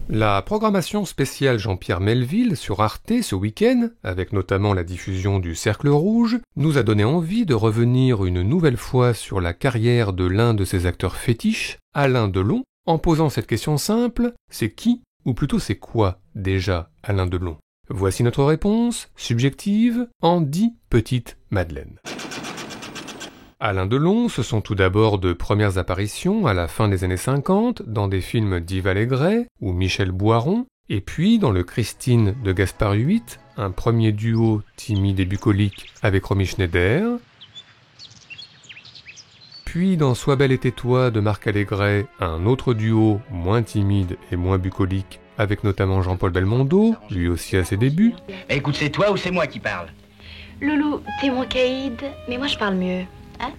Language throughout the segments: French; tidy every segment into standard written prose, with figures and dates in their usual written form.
La programmation spéciale Jean-Pierre Melville sur Arte ce week-end, avec notamment la diffusion du Cercle Rouge, nous a donné envie de revenir une nouvelle fois sur la carrière de l'un de ses acteurs fétiches, Alain Delon, en posant cette question simple, c'est qui, ou plutôt c'est quoi, déjà, Alain Delon? Voici notre réponse, subjective, en 10 petites madeleines. Alain Delon, ce sont tout d'abord de premières apparitions à la fin des années 50 dans des films d'Yves Allégret ou Michel Boiron, et puis dans le Christine de Gaspard Huit, un premier duo timide et bucolique avec Romy Schneider, puis dans Sois belle et tais-toi de Marc Allégret, un autre duo moins timide et moins bucolique avec notamment Jean-Paul Belmondo, lui aussi à ses débuts. Écoute, c'est toi ou c'est moi qui parle? Loulou, t'es mon caïd, mais moi je parle mieux. Hein?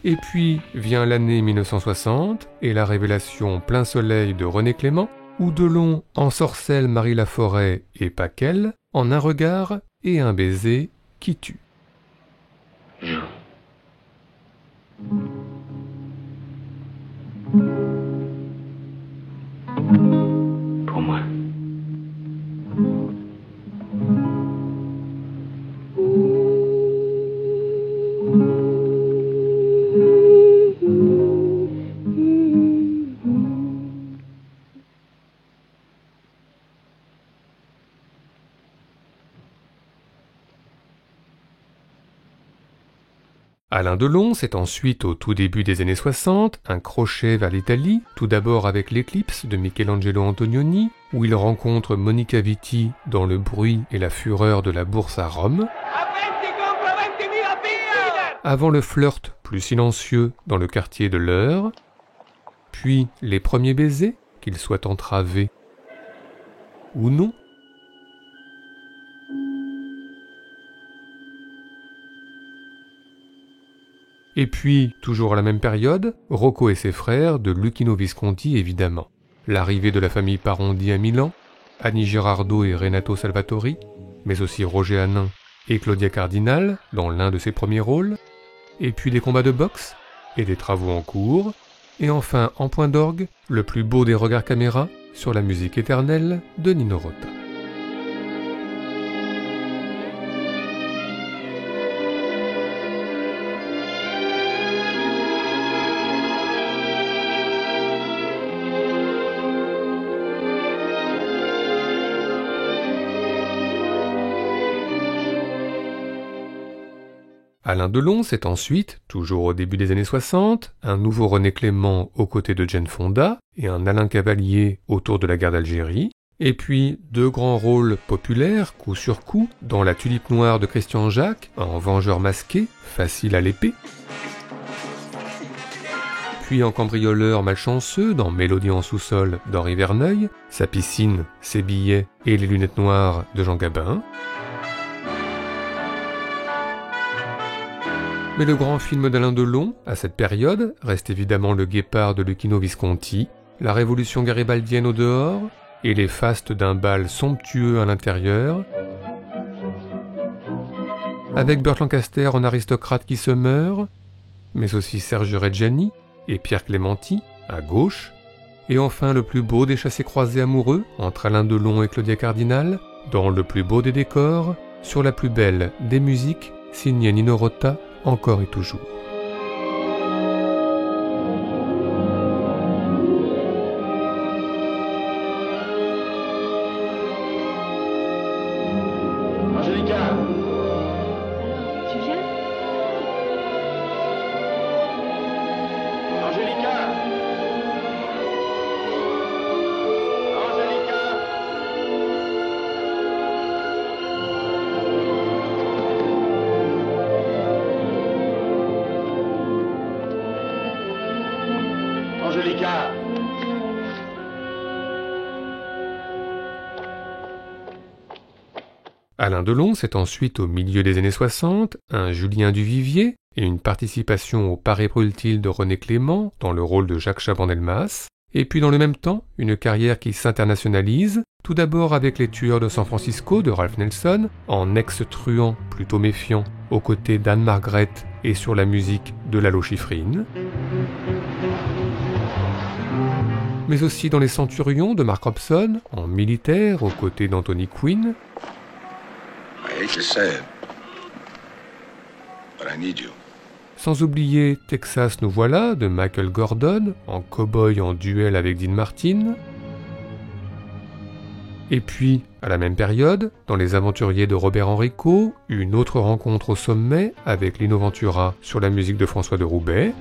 Et puis vient l'année 1960 et la révélation Plein soleil de René Clément, où Delon ensorcelle Marie Laforêt et pas qu'elle, en un regard et un baiser qui tue. Pour moi. Alain Delon, c'est ensuite au tout début des années 60, un crochet vers l'Italie, tout d'abord avec l'Éclipse de Michelangelo Antonioni, où il rencontre Monica Vitti dans Le bruit et la fureur de la bourse à Rome, avant le flirt plus silencieux dans le quartier de l'Eure, puis les premiers baisers, qu'ils soient entravés ou non, et puis, toujours à la même période, Rocco et ses frères de Luchino Visconti évidemment. L'arrivée de la famille Parondi à Milan, Annie Girardot et Renato Salvatori, mais aussi Roger Hanin et Claudia Cardinal dans l'un de ses premiers rôles, et puis des combats de boxe et des travaux en cours, et enfin en point d'orgue, le plus beau des regards caméra sur la musique éternelle de Nino Rota. Alain Delon, c'est ensuite, toujours au début des années 60, un nouveau René Clément aux côtés de Jane Fonda et un Alain Cavalier autour de la guerre d'Algérie, et puis deux grands rôles populaires, coup sur coup, dans La Tulipe Noire de Christian Jacques, en Vengeur masqué, facile à l'épée, puis en cambrioleur malchanceux dans Mélodie en sous-sol d'Henri Verneuil, Sa piscine, ses billets et les lunettes noires de Jean Gabin. Mais le grand film d'Alain Delon, à cette période, reste évidemment Le Guépard de Luchino Visconti, la révolution garibaldienne au dehors, et les fastes d'un bal somptueux à l'intérieur, avec Burt Lancaster en aristocrate qui se meurt, mais aussi Serge Reggiani et Pierre Clémenti, à gauche, et enfin le plus beau des chassés-croisés amoureux, entre Alain Delon et Claudia Cardinal, dans le plus beau des décors, sur la plus belle des musiques, signée Nino Rota, encore et toujours. Angélica! Tu viens? Angélica! Angélica! Angélica! Alain Delon, c'est ensuite au milieu des années 60, un Julien Duvivier et une participation au Paris brûle-t-il de René Clément dans le rôle de Jacques Chaban-Delmas, et puis dans le même temps, une carrière qui s'internationalise, tout d'abord avec Les Tueurs de San Francisco de Ralph Nelson, en ex-truand plutôt méfiant, aux côtés d'Anne Margaret et sur la musique de Lalo Schifrin. mais aussi dans Les Centurions de Mark Robson, en militaire aux côtés d'Anthony Quinn. I hate to say it, but I need you. Sans oublier Texas nous voilà de Michael Gordon, en cow-boy en duel avec Dean Martin. Et puis, à la même période, dans Les Aventuriers de Robert Enrico, une autre rencontre au sommet avec Lino Ventura sur la musique de François de Roubaix.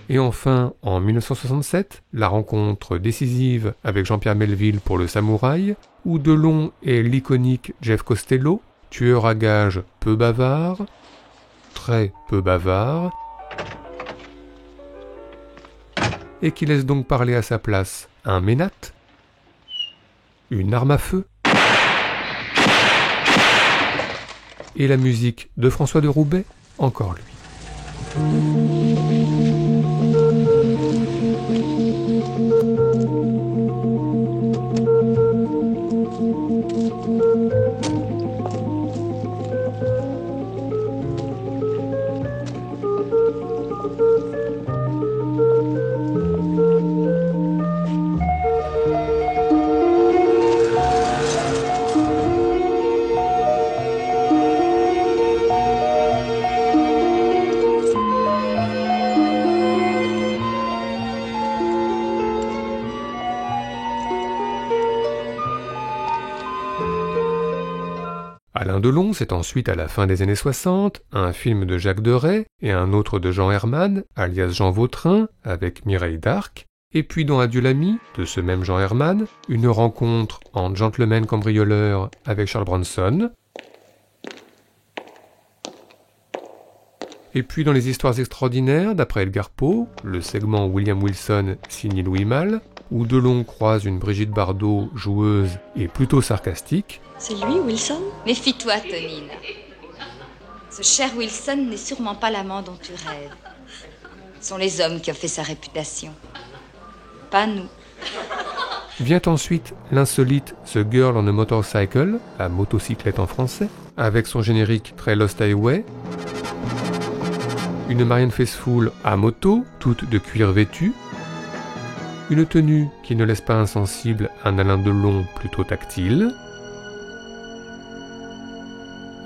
Et enfin, en 1967, la rencontre décisive avec Jean-Pierre Melville pour Le Samouraï, où Delon est l'iconique Jeff Costello, tueur à gages peu bavard, très peu bavard, et qui laisse donc parler à sa place un ménate, une arme à feu, et la musique de François de Roubaix, encore lui. Alain Delon, c'est ensuite à la fin des années 60, un film de Jacques Deray et un autre de Jean Herman, alias Jean Vautrin, avec Mireille d'Arc, et puis dans Adieu l'ami, de ce même Jean Herman, une rencontre en gentleman cambrioleur avec Charles Bronson, et puis dans Les Histoires extraordinaires d'après Edgar Poe, le segment William Wilson signé Louis Malle, où Delon croise une Brigitte Bardot joueuse et plutôt sarcastique. C'est lui, Wilson ? Méfie-toi, Tonine. Ce cher Wilson n'est sûrement pas l'amant dont tu rêves. Ce sont les hommes qui ont fait sa réputation. Pas nous. Vient ensuite l'insolite The Girl on a Motorcycle, la motocyclette en français, avec son générique très Lost Highway. Une Marianne Faithfull à moto, toute de cuir vêtu. Une tenue qui ne laisse pas insensible un Alain Delon plutôt tactile.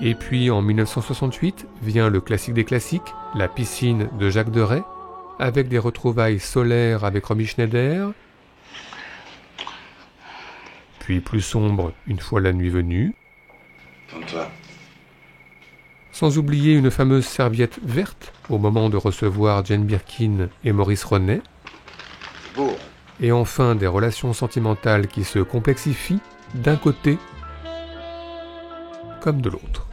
Et puis en 1968 vient le classique des classiques, La piscine de Jacques Deray, avec des retrouvailles solaires avec Romy Schneider. Puis plus sombre une fois la nuit venue. Sans oublier une fameuse serviette verte au moment de recevoir Jane Birkin et Maurice Renet. Beau. Et enfin des relations sentimentales qui se complexifient d'un côté comme de l'autre.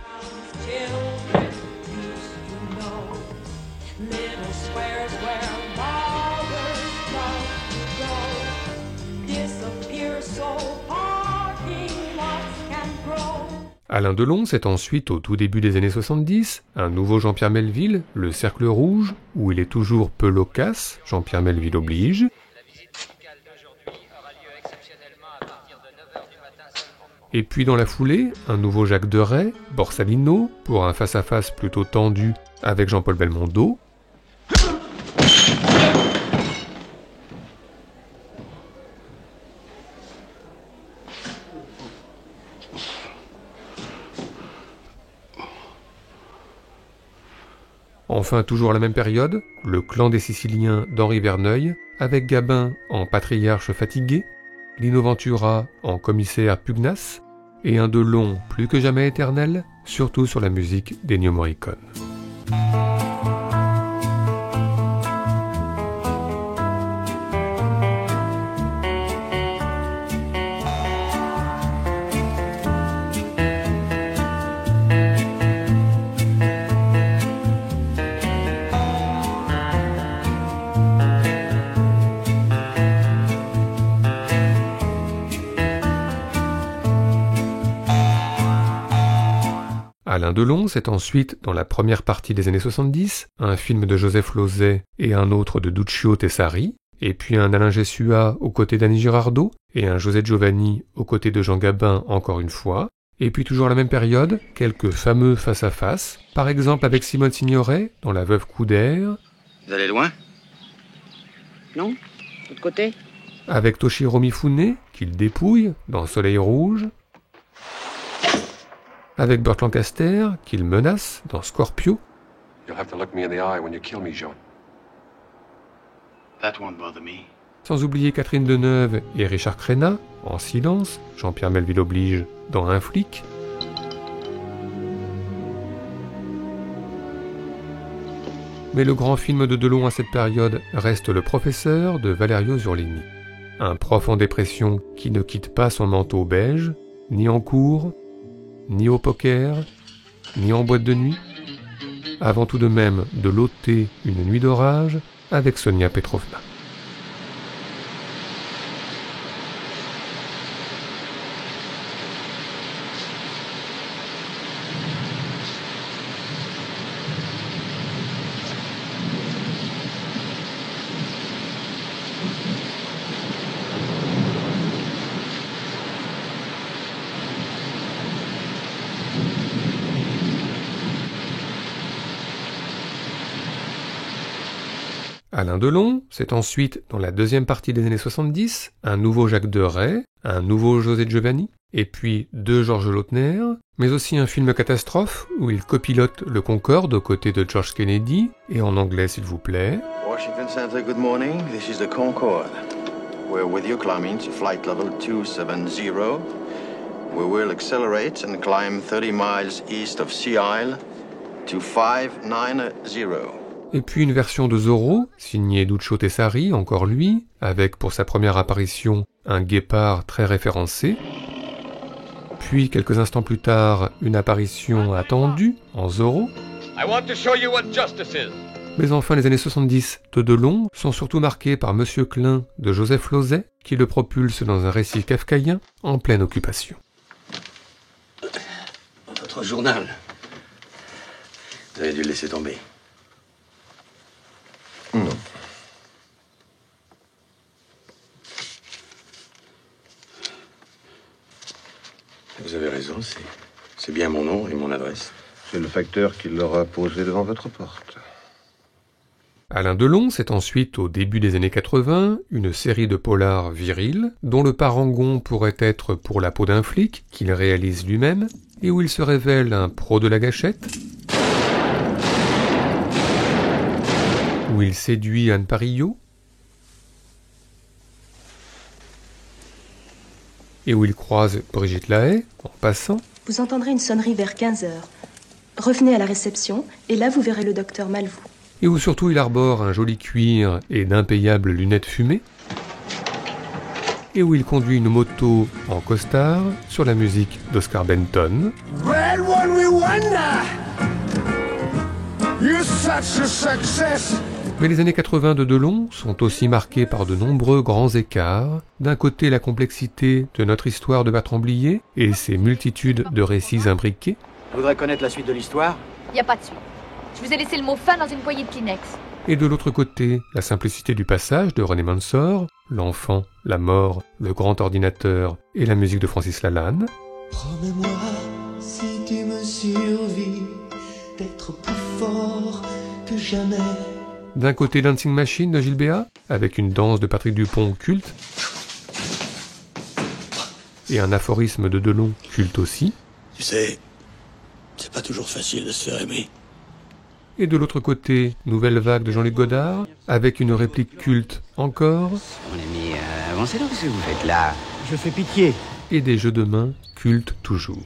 Alain Delon, c'est ensuite, au tout début des années 70, un nouveau Jean-Pierre Melville, Le Cercle Rouge, où il est toujours peu loquace, Jean-Pierre Melville oblige. Et puis dans la foulée, un nouveau Jacques Deray, Borsalino, pour un face-à-face plutôt tendu avec Jean-Paul Belmondo. Enfin, toujours à la même période, Le Clan des Siciliens d'Henri Verneuil, avec Gabin en patriarche fatigué, Lino Ventura en commissaire pugnace, et un Delon plus que jamais éternel, surtout sur la musique d'Ennio Morricone. Alain Delon, c'est ensuite, dans la première partie des années 70, un film de Joseph Losey et un autre de Duccio Tessari, et puis un Alain Gessua aux côtés d'Annie Girardot, et un José Giovanni aux côtés de Jean Gabin encore une fois, Et puis toujours à la même période, quelques fameux face-à-face, par exemple avec Simone Signoret dans La Veuve Coudert. Vous allez loin? Non? De l'autre côté? Avec Toshiro Mifune, qu'il dépouille dans Soleil Rouge. Avec Burt Lancaster, qu'il menace dans Scorpio. You'll have to look me in the eye when you kill me, Jean. That won't bother me. Sans oublier Catherine Deneuve et Richard Crenna, en silence, Jean-Pierre Melville oblige, dans Un flic. Mais le grand film de Delon à cette période reste Le Professeur de Valerio Zurlini. Un prof en dépression qui ne quitte pas son manteau beige, ni en cours, ni au poker, ni en boîte de nuit. Avant tout de même de l'ôter Une nuit d'orage avec Sonia Petrovna. Alain Delon, c'est ensuite, dans la deuxième partie des années 70, un nouveau Jacques Deray, un nouveau José Giovanni, et puis deux Georges Lautner, mais aussi un film catastrophe où il copilote le Concorde aux côtés de George Kennedy, et en anglais s'il vous plaît. Washington Center, good morning. This is the Concorde. We're with you climbing to flight level 270. We will accelerate and climb 30 miles east of Sea Isle to 590. Et puis une version de Zorro, signée Duccio Tessari, encore lui, avec pour sa première apparition un guépard très référencé. Puis quelques instants plus tard, une apparition attendue en Zorro. I want to show you what justice is. Mais enfin, les années 70 de Delon sont surtout marquées par Monsieur Klein de Joseph Losey, qui le propulse dans un récit kafkaïen en pleine occupation. Votre journal. Vous avez dû le laisser tomber. Non. Vous avez raison, c'est bien mon nom et mon adresse. C'est le facteur qui l'aura posé devant votre porte. Alain Delon, c'est ensuite, au début des années 80, une série de polars virils, dont le parangon pourrait être Pour la peau d'un flic, qu'il réalise lui-même, et où il se révèle un pro de la gâchette, où il séduit Anne Parillo, et où il croise Brigitte Lahaie, en passant. Vous entendrez une sonnerie vers 15h. Revenez à la réception, et là vous verrez le docteur Malvoux. Et où surtout il arbore un joli cuir et d'impayables lunettes fumées, et où il conduit une moto en costard sur la musique d'Oscar Benton. Red one, we wonder. You're such a success. Mais les années 80 de Delon sont aussi marquées par de nombreux grands écarts. D'un côté, la complexité de notre histoire de Bertrand Blier et ses multitudes de récits imbriqués. Je voudrais connaître la suite de l'histoire. Y a pas de suite. Je vous ai laissé le mot fin dans une poignée de Kleenex. Et de l'autre côté, la simplicité du passage de René Mansour, l'enfant, la mort, le grand ordinateur et la musique de Francis Lalanne. Promets-moi, si tu me survis, d'être plus fort que jamais. D'un côté, Dancing Machine de Gilles Béat, avec une danse de Patrick Dupont culte, et un aphorisme de Delon culte aussi. Tu sais, c'est pas toujours facile de se faire aimer. Et de l'autre côté, Nouvelle Vague de Jean-Luc Godard, avec une réplique culte encore. Mon ami, avancez donc, qu'est-ce que vous faites là? Je fais pitié. Et des jeux de main cultes toujours.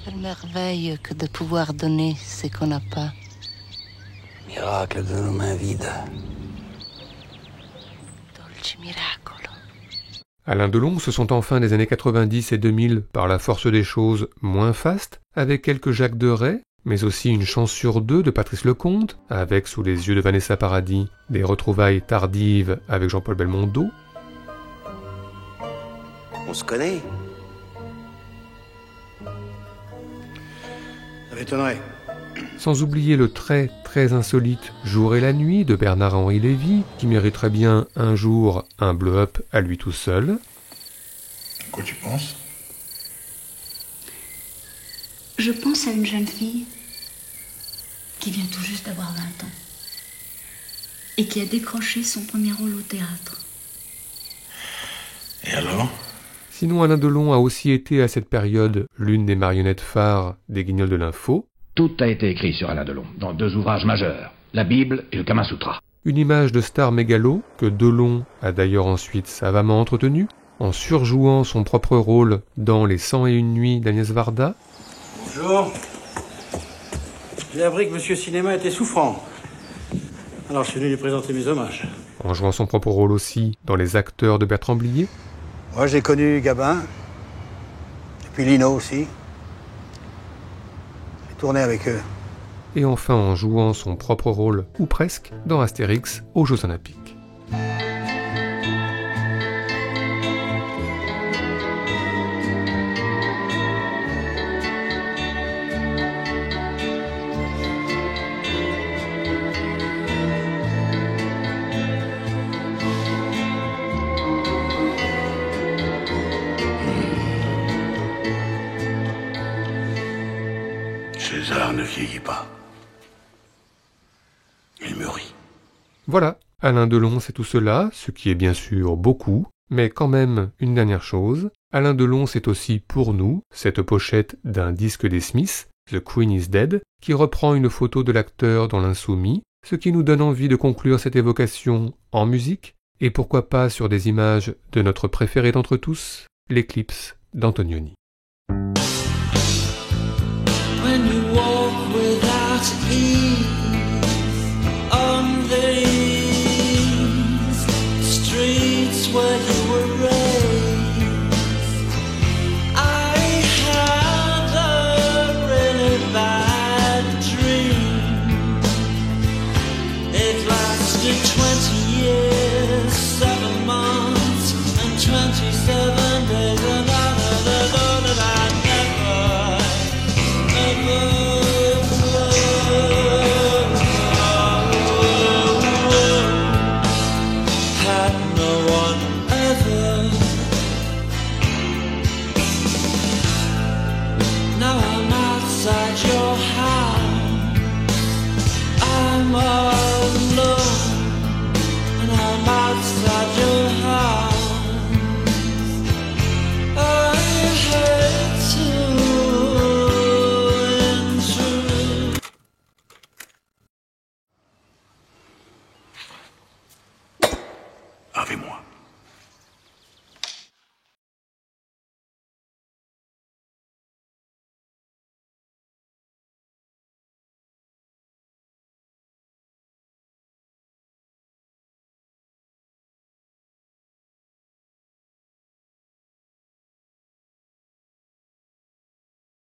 Quelle merveille que de pouvoir donner ce qu'on n'a pas. Miracle de nos mains vides. Dolce miracolo. Alain Delon, ce sont enfin des années 90 et 2000 par la force des choses moins fastes, avec quelques Jacques Deray, mais aussi Une chance sur deux de Patrice Lecomte, avec Sous les yeux de Vanessa Paradis, des retrouvailles tardives avec Jean-Paul Belmondo. On se connaît. Ça m'étonnerait. Sans oublier le très très insolite Jour et la nuit de Bernard-Henri Lévy, qui mériterait bien un jour un blow-up à lui tout seul. Quoi tu penses? Je pense à une jeune fille qui vient tout juste d'avoir 20 ans et qui a décroché son premier rôle au théâtre. Et alors? Sinon, Alain Delon a aussi été à cette période l'une des marionnettes phares des Guignols de l'info. Tout a été écrit sur Alain Delon, dans 2 ouvrages majeurs, la Bible et le Kama Sutra. Une image de star mégalo que Delon a d'ailleurs ensuite savamment entretenue, en surjouant son propre rôle dans Les 101 nuits d'Agnès Varda. Bonjour. J'ai appris que Monsieur Cinéma était souffrant. Alors je suis venu lui présenter mes hommages. En jouant son propre rôle aussi dans Les acteurs de Bertrand Blier. Moi j'ai connu Gabin, et puis Lino aussi. J'ai tourné avec eux. Et enfin en jouant son propre rôle, ou presque, dans Astérix aux Jeux Olympiques. César ne vieillit pas. Il mûrit. Voilà, Alain Delon c'est tout cela, ce qui est bien sûr beaucoup, mais quand même une dernière chose. Alain Delon c'est aussi pour nous cette pochette d'un disque des Smiths, The Queen is Dead, qui reprend une photo de l'acteur dans l'Insoumis, ce qui nous donne envie de conclure cette évocation en musique, et pourquoi pas sur des images de notre préféré d'entre tous, l'Éclipse d'Antonioni. When you walk without ease